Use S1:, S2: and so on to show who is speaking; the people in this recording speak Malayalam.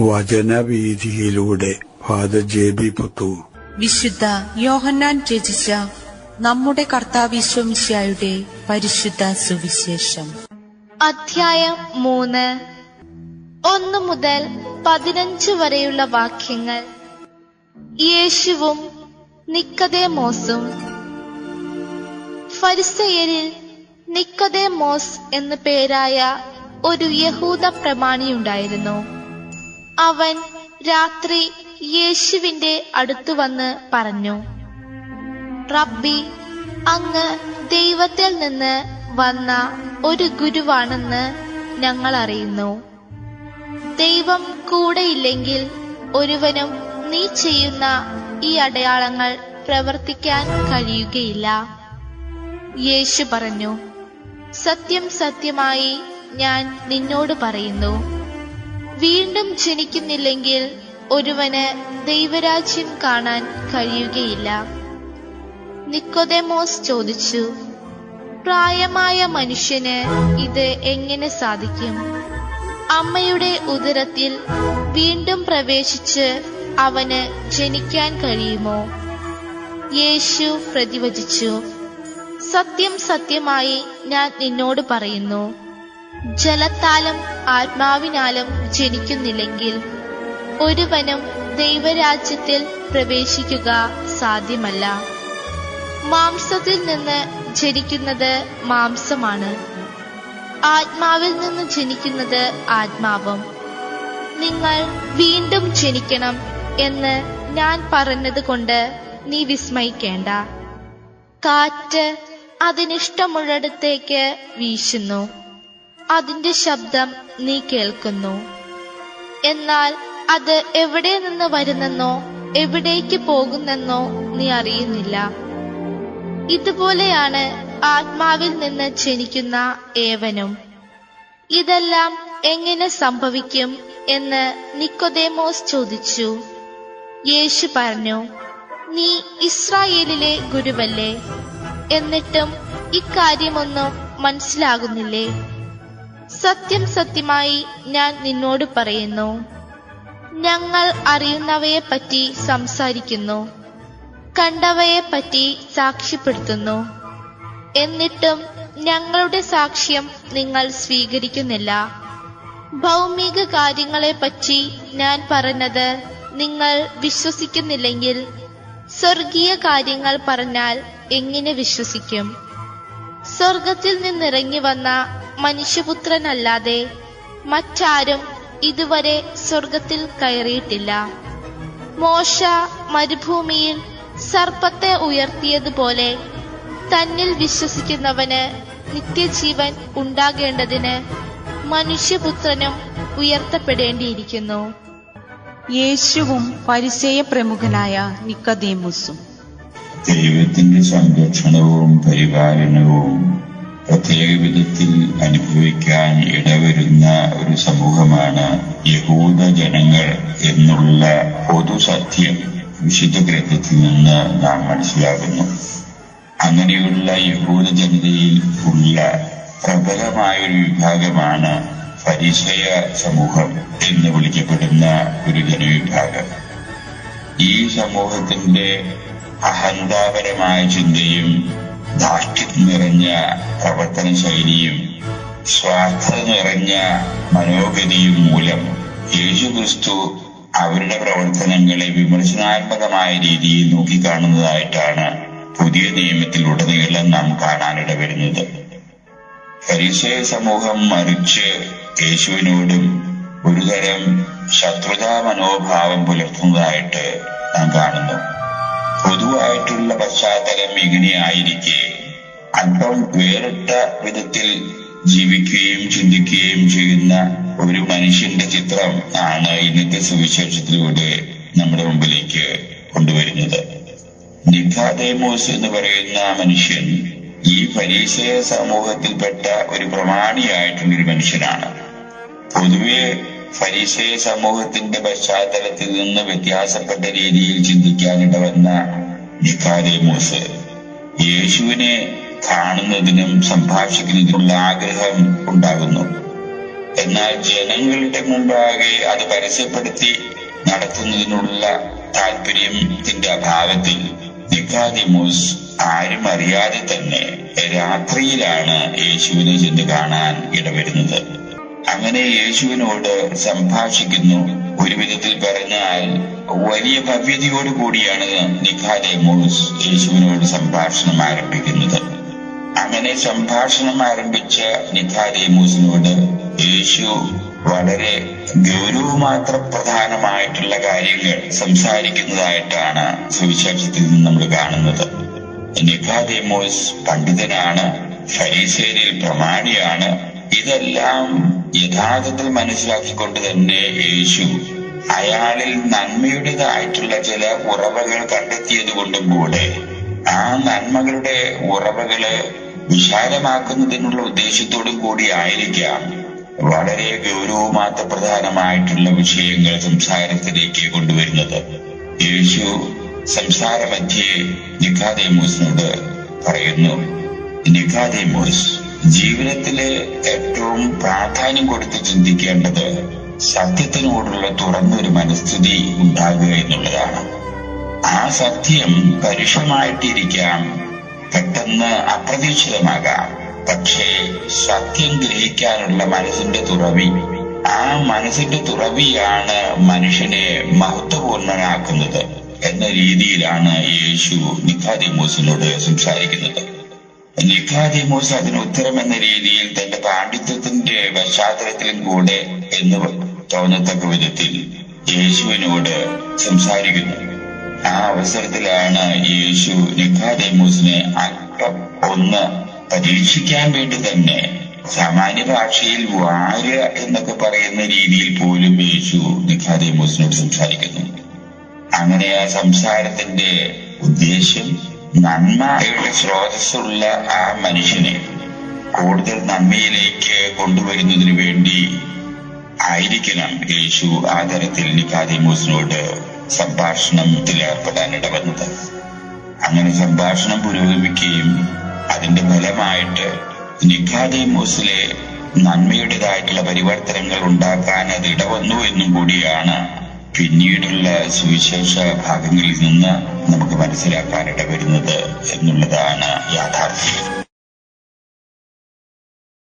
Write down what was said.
S1: വചനവീഥിയിലൂടെ ഫാദർ ജെ.ബി. പുത്തൂർ.
S2: വിശുദ്ധ യോഹന്നാൻ രചിച്ച നമ്മുടെ കർത്താവ് ഈശോമിശിഹായുടെ പരിശുദ്ധ സുവിശേഷം.
S3: അധ്യായം 3, 1 മുതൽ 15 വരെയുള്ള വാക്യങ്ങൾ. യേശുവും നിക്കോദേമോസും. ഫരിസയരിൽ നിക്കോദേമോസ് എന്നു പേരായ ഒരു യഹൂദ പ്രമാണിയുണ്ടായിരുന്നു. അവൻ രാത്രി യേശുവിന്റെ അടുത്തു വന്ന് പറഞ്ഞു, റബ്ബി, അങ്ങ് ദൈവത്തിൽ നിന്ന് വന്ന ഒരു ഗുരുവാണെന്ന് ഞങ്ങൾ അറിയുന്നു. ദൈവം കൂടെയില്ലെങ്കിൽ ഒരുവനും നീ ചെയ്യുന്ന ഈ അടയാളങ്ങൾ പ്രവർത്തിക്കാൻ കഴിയുകയില്ല. യേശു പറഞ്ഞു, സത്യം സത്യമായി ഞാൻ നിന്നോട് പറയുന്നു, വീണ്ടും ജനിക്കുന്നില്ലെങ്കിൽ ഒരുവന് ദൈവരാജ്യം കാണാൻ കഴിയുകയില്ല. നിക്കോദേമോസ് ചോദിച്ചു, പ്രായമായ മനുഷ്യന് ഇത് എങ്ങനെ സാധിക്കും? അമ്മയുടെ ഉദരത്തിൽ വീണ്ടും പ്രവേശിച്ച് അവന് ജനിക്കാൻ കഴിയുമോ? യേശു പ്രതിവചിച്ചു, സത്യം സത്യമായി ഞാൻ നിന്നോട് പറയുന്നു, ജലത്താലും ആത്മാവിനാലും ജനിക്കുന്നില്ലെങ്കിൽ ഒരുവനും ദൈവരാജ്യത്തിൽ പ്രവേശിക്കുക സാധ്യമല്ല. മാംസത്തിൽ നിന്ന് ജനിക്കുന്നത് മാംസമാണ്, ആത്മാവിൽ നിന്ന് ജനിക്കുന്നത് ആത്മാവും. നിങ്ങൾ വീണ്ടും ജനിക്കണം എന്ന് ഞാൻ പറഞ്ഞത് കൊണ്ട് നീ വിസ്മയിക്കേണ്ട. കാറ്റ് അതിനിഷ്ടമുള്ളിടത്തേക്ക് വീശുന്നു, അതിന്റെ ശബ്ദം നീ കേൾക്കുന്നു, എന്നാൽ അത് എവിടെ നിന്ന് വരുന്നെന്നോ എവിടേക്ക് പോകുന്നെന്നോ നീ അറിയുന്നില്ല. ഇതുപോലെയാണ് ആത്മാവിൽ നിന്ന് ജനിക്കുന്ന ഏവനും. ഇതെല്ലാം എങ്ങനെ സംഭവിക്കും എന്ന് നിക്കോദേമോസ് ചോദിച്ചു. യേശു പറഞ്ഞു, നീ ഇസ്രായേലിലെ ഗുരുവല്ലേ, എന്നിട്ടും ഇക്കാര്യമൊന്നും മനസ്സിലാകുന്നില്ലേ? സത്യം സത്യമായി ഞാൻ നിന്നോട് പറയുന്നു, ഞങ്ങൾ അറിയുന്നവയെപ്പറ്റി സംസാരിക്കുന്നു, കണ്ടവയെപ്പറ്റി സാക്ഷ്യപ്പെടുത്തുന്നു, എന്നിട്ടും ഞങ്ങളുടെ സാക്ഷ്യം നിങ്ങൾ സ്വീകരിക്കുന്നില്ല. ഭൗമിക കാര്യങ്ങളെപ്പറ്റി ഞാൻ പറഞ്ഞത് നിങ്ങൾ വിശ്വസിക്കുന്നില്ലെങ്കിൽ സ്വർഗീയ കാര്യങ്ങൾ പറഞ്ഞാൽ എങ്ങനെ വിശ്വസിക്കും? സ്വർഗത്തിൽ നിന്നിറങ്ങി വന്ന മനുഷ്യപുത്രനല്ലാതെ മറ്റാരും ഇതുവരെ സ്വർഗത്തിൽ കയറിയിട്ടില്ല. മോശ മരുഭൂമിയിൽ സർപ്പത്തെ ഉയർത്തിയതുപോലെ തന്നിൽ വിശ്വസിക്കുന്നവന് നിത്യജീവൻ ഉണ്ടാകേണ്ടതിന് മനുഷ്യപുത്രനും ഉയർത്തപ്പെടേണ്ടിയിരിക്കുന്നു.
S2: യേശുവും പരിസേയ പ്രമുഖനായ നിക്കോദേമോസും.
S4: ദൈവത്തിന്റെ സംരക്ഷണവും പരിപാലനവും പ്രത്യേക വിധത്തിൽ അനുഭവിക്കാൻ ഇടവരുന്ന ഒരു സമൂഹമാണ് യഹൂദ ജനങ്ങൾ എന്നുള്ള പൊതുസത്യം വിശുദ്ധ ഗ്രന്ഥത്തിൽ നിന്ന് നാം മനസ്സിലാക്കുന്നു. അങ്ങനെയുള്ള യഹൂദ ജനതയിൽ ഉള്ള പ്രബലമായൊരു വിഭാഗമാണ് ഫരിസേയ സമൂഹം എന്ന് വിളിക്കപ്പെടുന്ന ഒരു ജനവിഭാഗം. ഈ സമൂഹത്തിന്റെ അഹങ്കാരപരമായ ചിന്തയും ധാർഷ്ട്യം നിറഞ്ഞ പ്രവർത്തന ശൈലിയും സ്വാർത്ഥത നിറഞ്ഞ മനോഗതിയും മൂലം യേശുക്രിസ്തു അവരുടെ പ്രവർത്തനങ്ങളെ വിമർശനാത്മകമായ രീതിയിൽ നോക്കിക്കാണുന്നതായിട്ടാണ് പുതിയ നിയമത്തിലുടനീളം നാം കാണാനിടവരുന്നത്. ഫരിസേയ സമൂഹം മറിച്ച് യേശുവിനോടും ഒരുതരം ശത്രുതാ മനോഭാവം പുലർത്തുന്നതായിട്ട് നാം കാണുന്നു. പൊതുവായിട്ടുള്ള പശ്ചാത്തലം ഇങ്ങനെയായിരിക്കെ അല്പം വേറിട്ട വിധത്തിൽ ജീവിക്കുകയും ചിന്തിക്കുകയും ചെയ്യുന്ന ഒരു മനുഷ്യന്റെ ചിത്രം ആണ് ഇന്നത്തെ സുവിശേഷത്തിലൂടെ നമ്മുടെ മുമ്പിലേക്ക് കൊണ്ടുവരുന്നത്. നിക്കോദേമോസ് എന്ന് പറയുന്ന മനുഷ്യൻ ഈ ഫരീസേയ സമൂഹത്തിൽപ്പെട്ട ഒരു പ്രമാണിയായിട്ടുള്ളൊരു മനുഷ്യനാണ്. പൊതുവെ ഫരീസേയ സമൂഹത്തിന്റെ പശ്ചാത്തലത്തിൽ നിന്ന് വ്യത്യാസപ്പെട്ട രീതിയിൽ ചിന്തിക്കാനിടവന്ന നിക്കോദേമോസ് യേശുവിനെ കാണുന്നതിനും സംഭാഷിക്കുന്നതിനുള്ള ആഗ്രഹം ഉണ്ടാകുന്നു. എന്നാൽ ജനങ്ങളുടെ മുമ്പാകെ അത് പരസ്യപ്പെടുത്തി നടത്തുന്നതിനുള്ള താല്പര്യത്തിന്റെ അഭാവത്തിൽ നിക്കോദീമോസ് ആരും അറിയാതെ തന്നെ രാത്രിയിലാണ് യേശുവിനെ ചെന്ന് കാണാൻ ഇടവരുന്നത്. അങ്ങനെ യേശുവിനോട് സംഭാഷിക്കുന്നു. ഒരു വിധത്തിൽ പറഞ്ഞാൽ വലിയ ഭവ്യതയോടു കൂടിയാണ് നിക്കോദീമോസ് യേശുവിനോട് സംഭാഷണം ആരംഭിക്കുന്നത്. അങ്ങനെ സംഭാഷണം ആരംഭിച്ച നിക്കോദീമോസിനോട് യേശു വളരെ ഗൗരവമാത്ര പ്രധാനമായിട്ടുള്ള കാര്യങ്ങൾ സംസാരിക്കുന്നതായിട്ടാണ് സുവിശേഷത്തിൽ നിന്ന് നമ്മൾ കാണുന്നത്. നിക്കോദീമോസ് പണ്ഡിതനാണ്, ഫരീസേരിൽ പ്രമാണിയാണ്. ഇതെല്ലാം യഥാർത്ഥത്തിൽ മനസ്സിലാക്കിക്കൊണ്ട് തന്നെ യേശു അയാളിൽ നന്മയുടേതായിട്ടുള്ള ചില ഉറവകൾ കണ്ടെത്തിയത് കൊണ്ടും കൂടെ ആ നന്മകളുടെ ഉറവകള് വിശാലമാക്കുന്നതിനുള്ള ഉദ്ദേശത്തോടും കൂടി ആയിരിക്കാം വളരെ ഗൗരവമാത്ര പ്രധാനമായിട്ടുള്ള വിഷയങ്ങൾ സംസാരത്തിലേക്ക് കൊണ്ടുവരുന്നത്. യേശു സംസാരമധ്യേ നിക്കോദീമോസിനോട് പറയുന്നു, നിക്കോദീമോസ്, ജീവിതത്തില് ഏറ്റവും പ്രാധാന്യം കൊടുത്ത് ചിന്തിക്കേണ്ടത് സത്യത്തിനോടുള്ള തുറന്നൊരു മനസ്ഥിതി ഉണ്ടാകുക എന്നുള്ളതാണ്. ആ സത്യം പരുഷമായിട്ടിരിക്കാം, പെട്ടെന്ന് അപ്രതീക്ഷിതമാകാം. പക്ഷേ സത്യം ഗ്രഹിക്കാനുള്ള മനസ്സിന്റെ തുറവി, ആ മനസ്സിന്റെ തുറവിയാണ് മനുഷ്യനെ മഹത്വപൂർണനാക്കുന്നത് എന്ന രീതിയിലാണ് യേശു നിക്കോദീമോസിനോട് സംസാരിക്കുന്നത്. നിക്കോദീമോസ് അതിന് ഉത്തരം എന്ന രീതിയിൽ തന്റെ പാണ്ഡിത്യത്തിന്റെ പശ്ചാത്തലത്തിലും കൂടെ എന്ന് തോന്നത്തക്ക വിധത്തിൽ യേശുവിനോട് സംസാരിക്കുന്നു. ആ അവസരത്തിലാണ് യേശു നിക്കോദീമോസിനെ അല്പം ഒന്ന് പരീക്ഷിക്കാൻ വേണ്ടി തന്നെ സാമാന്യ ഭാഷയിൽ വാര്യ എന്നൊക്കെ പറയുന്ന രീതിയിൽ പോലും യേശു നിക്കോദീമോസിനോട് സംസാരിക്കുന്നു. അങ്ങനെ ആ സംസാരത്തിന്റെ ഉദ്ദേശ്യം നന്മയുടെ സ്രോതസ്സുള്ള ആ മനുഷ്യനെ കൂടുതൽ നന്മയിലേക്ക് കൊണ്ടുവരുന്നതിന് വേണ്ടി ആയിരിക്കണം യേശു ആ തരത്തിൽ നിക്കോദീമോസിനോട് സംഭാഷണത്തിൽ ഏർപ്പെടാനിട വന്നത്. അങ്ങനെ സംഭാഷണം പുരോഗമിക്കുകയും അതിന്റെ ഫലമായിട്ട് നിക്കോദീമോസിലെ നന്മയുടേതായിട്ടുള്ള പരിവർത്തനങ്ങൾ ഉണ്ടാക്കാൻ അത് ഇടവന്നു എന്നും കൂടിയാണ് പിന്നീടുള്ള സുവിശേഷ ഭാഗങ്ങളിൽ നിന്ന് നമുക്ക് മനസ്സിലാക്കാനിട വരുന്നത് എന്നുള്ളതാണ് യാഥാർത്ഥ്യം.